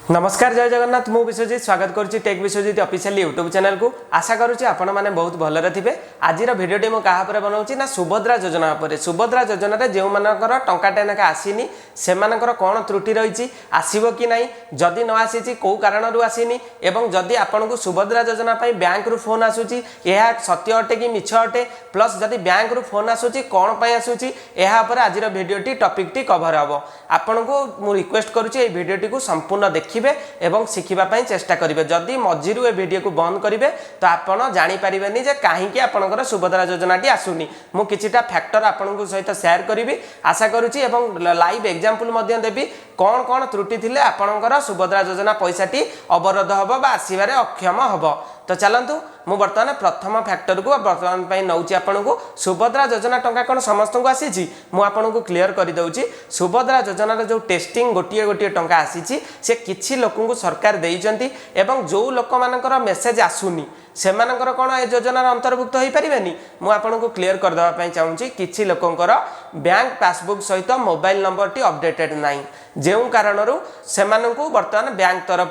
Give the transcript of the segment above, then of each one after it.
नमस्कार जय जगन्नाथ मु विश्वजीत स्वागत करुच्ची tech Biswajit official YouTube channel को आशा करुच्ची आपण मैंने बहुत भलरे थे। आज भिडियोटी मुझे क्या बनाऊँ ना सुभद्रा योजना पर। सुभद्रा योजना जो मानकर टंकाटे नाक आसीनी से कौन त्रुटि रही आसब कि ना जदि न आसी कौ कारण आसीनी एवं जदि आपन को सुभद्रा योजना बैंक रु फोन आसूची यह सत्य अटे कि मिछ अटे प्लस जदि बैंक रु फोन आसूची कौन पर आसूची यापर आज भिडियोटी टॉपिकटी कवर हम। आपन को मु रिक्वेस्ट करुच्ची भिडियोटी को संपूर्ण देखिए एवं शिखिबा चेष्टा करेंगे। जदि मझीरू ए वीडियो को बंद करेंगे तो आपड़ जानीपारे जे कहीं आपंकर सुभद्रा योजनाटी आसुनी। मु किछिटा फैक्टर आपन सहित शेयर करी आशा करुच्ची एवं लाइव एग्जांपल देवी कौन कौन त्रुटि थिले आपंकर सुभद्रा योजना पैसाटी अवरोध हम आसबार अक्षम हम। तो चलतु मु बर्तमान प्रथम फैक्टर को बर्तमान नौची आपन को सुभद्रा योजना टंका कौन समस्त को आसी मुझे क्लीयर करदे। सुभद्रा योजनार जो टेस्टिंग गोटे गोटे टंका आसी से किछि लोक सरकार देइचंती एवं जो लोक मानकर मेसेज आसुनी से कौन ए योजनार अंतर्भुक्त हो पारे मुझे आपन को क्लीयर करदेवाई चाहूँगी। किछि लोकंकर बैंक पासबुक सहित मोबाइल नंबर टी अपडेटेड नाई जो कारण से बर्तमान बैंक तरफ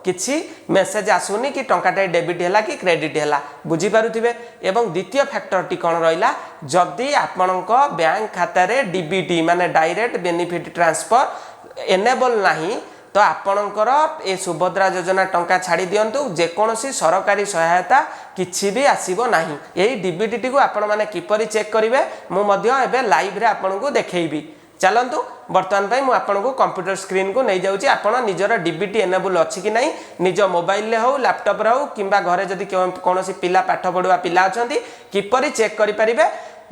किछि मेसेज आसुनी कि टंकाटे डेबिट है कि क्रेडिट है बुझीपारे। एवं द्वितीय फैक्टर टी कौन रहा जदि आपण बैंक खाता डीबीटी माने डायरेक्ट बेनिफिट ट्रांसफर एनेबल नाही तो आपणकर ए सुभद्रा योजना टंका छाड़ी दिंतु जेकोसी सरकारी सहायता किछि भी आसीबो नाही। यही डीबीटी को आपण माने किपरि चेक करिवे मु मध्य एबे लाइव रे आपण को देखैबी। चलतु बर्तमान पे मुझे आपन को कंप्यूटर स्क्रीन को नहीं जाऊँगी। आपड़ निजर डीबीटी एनेबल अच्छी कि नहीं निज मोबाइल हो लैपटॉप हो कि घरे जदि कौन पिला पाठ पढ़ुआ पिला अच्छा किपरि चेक करें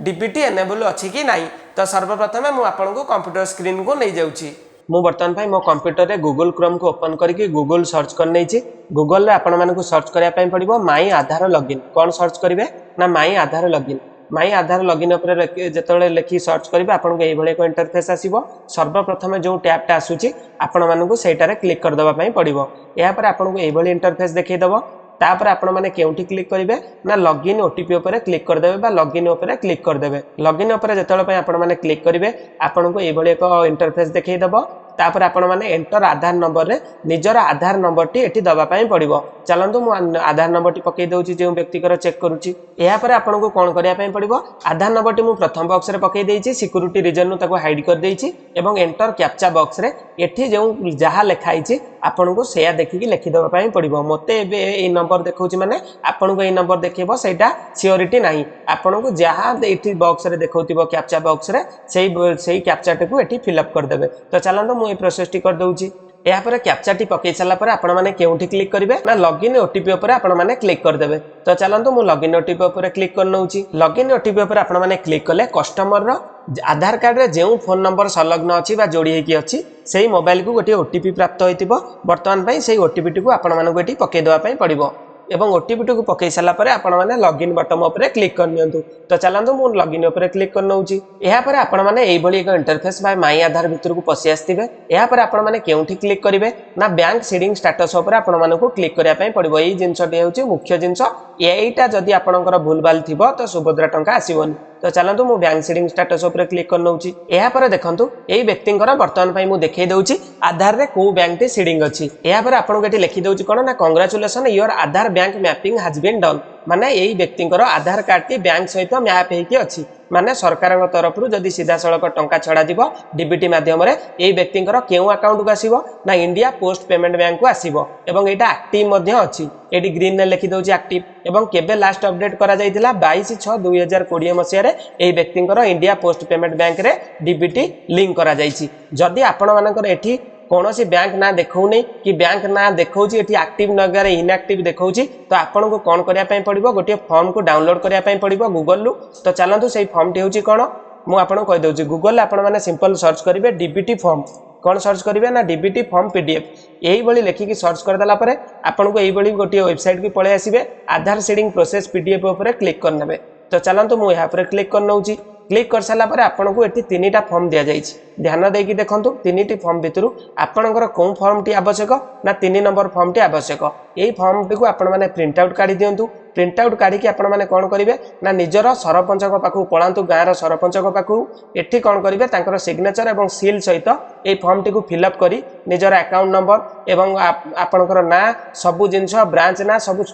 डीबीटी एनेबल अच्छी कि नहीं। तो सर्वप्रथम मुझे आपन को कंप्यूटर स्क्रीन को नहीं जाऊँगी। मु बर्तमान पे मो कंप्यूटर रे गूगल क्रोम को ओपन करके गूगल सर्च कर नहीं गूगल रे आपण मानकु सर्च करने पड़ो माई आधार लॉगिन। कौन सर्च करेंगे ना माई आधार लॉगिन। माई आधार लॉगिन उपर जिते लिखी सर्च करेंगे आपको ये एक इंटरफेस आसो। सर्वप्रथम जो टैबटा आसूची आपण मानकु सेटारे क्लिक करदेवाई पड़ो। यापर आपको ये इंटरफेस देखईदेव। तापर आपण मैंने केउठी क्लिक करेंगे ना लॉगिन ओटीपी उपर क्लिक करदेवे बा लॉगिन उपर क्लिक करदेवे। लॉगिन उपर जिते आपण मैंने क्लिक करेंगे आपन को ये एक इंटरफेस देखईदेव। तापर आपण मैंने एंटर आधार नंबर रे निजर आधार नंबर टी एठी दबापाई पड़ो। चलतु मु आधार नंबर टी पकई दउची जो व्यक्तिकर चेक करूची। या पर आपन को कोन करिया पई पड़ो आधार नंबर टी मु प्रथम बॉक्स रे पकई देइची सिक्यूरिटी रीजन नु ताको हाइड कर देइची एवं एंटर कैप्चा बॉक्स रे एठी जो जहा लिखाइची आपन को सेया देखि लिखि दबा पई पड़ो। मते एबे ए नंबर देखौची माने आपन को ए नंबर देखैबो सेटा सियोरिटी नाही। आपन को जहा एठी बॉक्स रे देखौतिबो कैप्चा बॉक्स रे सेही कैप्चा को एठी फिल अप कर देबे। तो चलंतो मु ए प्रोसेस टी कर दउची। यापर कैप्चा टी पकई सारा पर आपण माने केउठी क्लिक करेंगे ना लॉगिन ओटीपी उपर आपण माने क्लिक करदेवे। तो चलतु मु लॉगिन ओटीपी उपर क्लिक कर नउची। लॉगिन ओटीपी उपर आपण माने क्लिक कले कस्टमर रो आधार कार्ड रे जो फोन नंबर संलग्न अच्छी जोड़ी होगी अच्छी से मोबाइल को गोटे ओटीपी प्राप्त होइतिबो। वर्तमान पई से ओटीपी टी को आपण मानकु एठी पकई देबा पई पड़िबो एवं ओटीपी टी को पकई सारा पर आपण माने लॉगिन बटन उपर क्लिक कर नियंतु। तो चलतु मु लॉगिन उपर क्लिक कर नउची। या पर आपण माने एई भली एक इंटरफेस बाय माई आधार भितर को पसि आस्तिबे। या पर आपण माने केउठी क्लिक करिवे ना बैंक सीडिंग स्टेटस उपर आपण मानकु क्लिक करिया पई पड़िबो। एई जिंसटी हेउची मुख्य जिंस एईटा जदि आपणकर भूलभाल थिबो तो सुभद्रा टंका आसीबोनी। तो चलतु मु बैंक सीडिंग स्टेटस उपर क्लिक कर नउची। या पर देखंतु एई व्यक्तिंकर वर्तमान पई मु देखै दउची आधार रे को बैंक टी सीडिंग अछि। या पर आपन केटी लिखि दउची कोन ना congratulation your Aadhaar bank mapping has been done माने एई व्यक्तिंकर आधार कार्ड टी बैंक सहित मैप हेकी अछि। माने सरकार तरफ जदि सीधा सड़क टंका छड़ा दिबो डीबीटी माध्यम रे एई व्यक्तिंकर केउ अकाउंट को आसीबो ना इंडिया पोस्ट पेमेंट बैंक को आसीबो एवं एटा एक्टिव मध्ये अछि। एडी ग्रीन ने लिखि दउची एक्टिव एवं केबे लास्ट अपडेट करा जायतिला 22/6/2020 मसिया रे एई व्यक्तिंकर इंडिया पोस्ट पेमेंट बैंक रे डीबीटी लिंक करा जायछि। जदि आपण मानकर एठी कौन सी बैंक ना देखौनी कि बैंक ना देखौची एठी एक्टिव नगर इनएक्टिव देखौची तो आपन को कौन करिया पई पड़िबो गोटे फॉर्म को डाउनलोड करिया पई पड़िबो गूगल लु। तो चलंतु सेही फॉर्म टी होची कोन मु आपन कहि दउची गूगल ले आपण माने सिंपल सर्च करिवे डीबीटी फॉर्म। कौन सर्च करिवे ना डीबीटी फॉर्म पीडीएफ यही भली लेखिकी सर्च कर देला परे आपन को एही भली गोटे वेबसाइट की पळे आसीबे आधार सीडिंग प्रोसेस पीडीएफ ऊपर क्लिक करनेबे। तो चलंतु मु यहाँ पर क्लिक कर नउची। क्लिक कर सारा पर आपको ये 3टा फॉर्म दि जाइए ध्यान देकी देखूँ 3टी फॉर्म भितर आपणकर कौ फॉर्म टी आवश्यक ना 3 नंबर फॉर्म टी आवश्यक यही फॉर्म टी आपण मैंने प्रिंट आउट काढ़ी दिंतु प्रिंट आउट काढ़ी आपण मैंने कौन करेंगे ना निजर सरपंच पाखु पलांतु गाँव सरपंच पाखु एठी कौन करेंगे सिग्नेचर और सील सहित ये फॉर्म टी फिलअप करी निजर अकाउंट नंबर एवं आपणकर ना सबू जिनस ब्रांच ना सब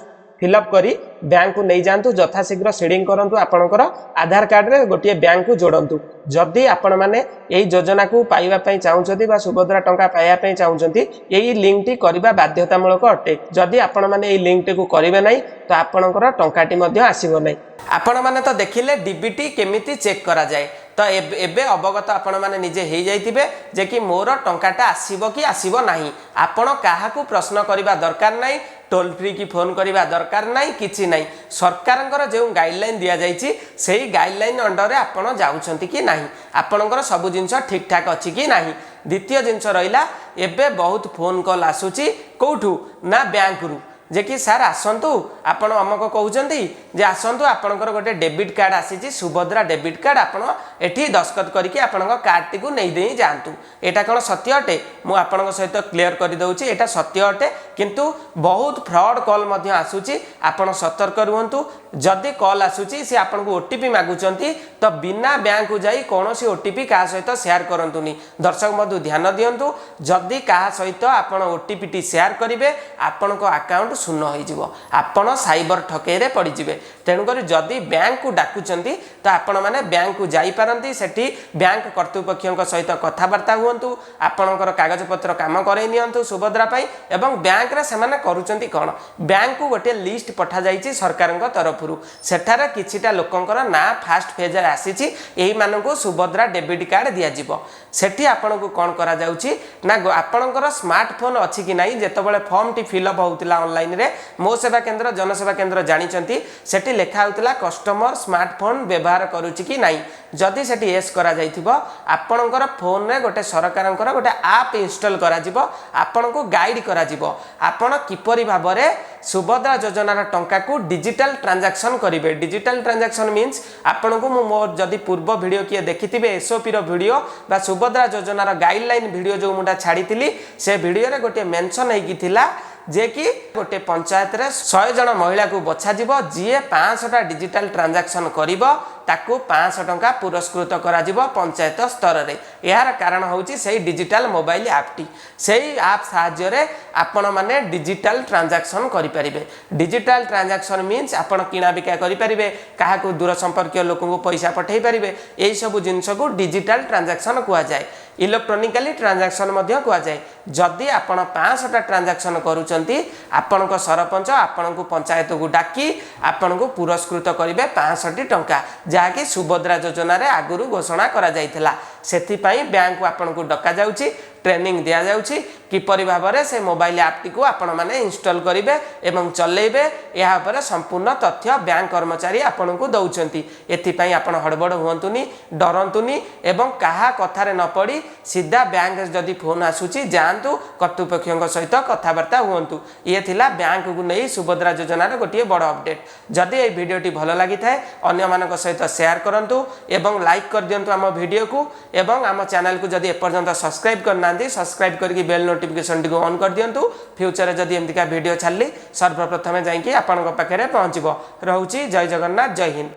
फिलअप करी बैंक को नहीं जातु यथाशीघ्र सीडिंग करूँ आपणकर आधार कार्ड रे गोटे बैंक को जोड़तु जदि आपण मैंने यही योजना को पाइबापी चाहूँगी सुभद्रा टंका पाइबापी चाहूँगी यही लिंक टी करवा बाध्यतामूलक अटे जदि आपण मैंने यही लिंक टी को करेंगे ना तो आपणकर टंकाटी आसब ना आपण मैंने तो देखिले डीबीटी केमिति चेक करा जाए तो एबे अवगत आपण मैंने निजे हो जाइथिबे जे कि मोर टंकाटा आसीबो कि आसीबो नाही आपण काहाकू प्रश्न करबा दरकार नाही टोल फ्री की फोन करबा दरकार नाही किछि नाही सरकारंकर जे गाइडलाइन दिया जाइछि सेही गाइडलाइन अंडर रे आपण जाउछंती कि नाही आपणकर सब जिंस ठीक ठाक अछि कि नाही द्वितीय जिंस रहिला एबे बहुत फोन कॉल आसुची कोठू ना बैंक रु जे कि सार आसतु आपण अमक कहते जे आसतु आपणकर गोटे डेबिट कार्ड आसी सुभद्रा डेबिट कार्ड आपण एठी दस्खत करके आपण कार्ड टी को नहीं दे जातु एटा कौन सत्य अटे मु आपण सहित क्लियर कर दउची एटा सत्य अटे किंतु बहुत फ्रॉड कॉल मध्य आसुची आपण सतर्क रुहंतु जदि कॉल आसुची से आपन को ओटीपी मागुचंती तो बिना बैंक को जाई कोनोसी ओटीपी का सहित शेयर करंतुनी दर्शक बंधु ध्यान दियंतु जदि का सहित आपण ओटीपी टी शेयर करिवे आपण को अकाउंट शून्य हो जिवो आपण साइबर ठकेई रे पड़ी जिवे तेणु करी जदि बैंक को डाकुचंती तो आपण माने बैंक को जाई पारंती सेठी बैंक कर्तृपक्षक सहित कथबार्ता हुंतु आपणकर कागज पत्र काम करई नियंतु सुभद्रा पाई एवं बैंक रे से माने करूचंती कोन बैंक को गोटे लिस्ट पठा जाईची सरकारक तरफ सेठारे किछिटा लोकंकर ना फास्ट फेज आसीची एही मानकु सुभद्रा डेबिट कार्ड दिया जिवो सेठी आपनको कोन करा जाउची ना आपणकर स्मार्टफोन अछि कि नाही जेतबेले फॉर्म टी फिलअप होउतिला ऑनलाइन रे मो सेवा केंद्र जनसेवा केंद्र जानिचंती सेठी लेखा होउतिला कस्टमर स्मार्टफोन व्यवहार करूची कि नाही जदि सेठी एस करा जाइथिबो आपणकर फोन रे गोटे सरकारंकर गोटे ऐप इंस्टॉल करा जिवो आपनको गाइड करा जिवो आपण किपरि भाबरे सुभद्रा योजनार टंका को डिजिटल ट्रांजैक्शन करेंगे डिजिटल ट्रांजैक्शन मीन्स आपन को मोर जदि पूर्व वीडियो किए देखिथिबे एसओपी रो वीडियो बा सुभद्रा योजनार गाइडलाइन वीडियो जो मुटा छाड़ी से वीडियो रे गोटे मेंशन हेकी थिला जे कि गोटे पंचायत रे 100 जन महिला को बछा जीवो जीए 500टा डिजिटल ट्रांजैक्शन करिवो ताकू 500 टंका पुरस्कृत करा जीवो पंचायत स्तर रे यार कारण होउची सेही डिजिटल मोबाइल ऐप टी सेही ऐप साहाय्य रे आपण माने डिजिटल ट्रांजैक्शन करि परिबे डिजिटल ट्रांजैक्शन मीन्स आपण किना बिका करि परिबे काहा को दूर संपर्क लोक को पैसा पठै परिबे एई सब जिंस को डिजिटल ट्रांजैक्शन कुआ जाय इलेक्ट्रोनिकली ट्रांजैक्शन मध्य कुआ जाय जदि आपण 500टा ट्रांजैक्शन करूचंती आपण को सरपंच आपण को पंचायत को डाकी आपण को पुरस्कृत करिवे 500 टंका जाकि सुभद्रा योजना रे आगुरु घोषणा करा जाइथिला सेथि पई बैंक को आपण को डका जाउची ट्रेनिंग दिया जाउची किपरि भाबरे से मोबाइल ऐप टी को आपण माने इंस्टॉल करिवे एवं चलेइबे या पर संपूर्ण तथ्य बैंक कर्मचारी आपण को दउचंती एथि पई आपण हड़बड़ हुंतुनी डरंतुनी एवं काहा कथारे न पड़ी सीधा बैंक जदि फोन आसुची जानतु कर्तृपक्षक सहित कथबार्ता हुंतु ये थिला बैंक को नहीं सुभद्रा योजना रे गोटे बड़ अपडेट जदि ए वीडियोटी भल लागि थाए अन्य मानक सहित शेयर करंतु एवं लाइक कर दियंतु आम वीडियो को एवं आम चैनल को जदि एपर्यंत सब्सक्राइब करना सब्सक्राइब करके बेल नोटिफिकेशन टी ऑन कर दियंतु फ्यूचर जदि एमतिका वीडियो छाली सर्वप्रथमे जाइकी आपन पाखे पहुँचबो रहउची जय जगन्नाथ जय हिंद।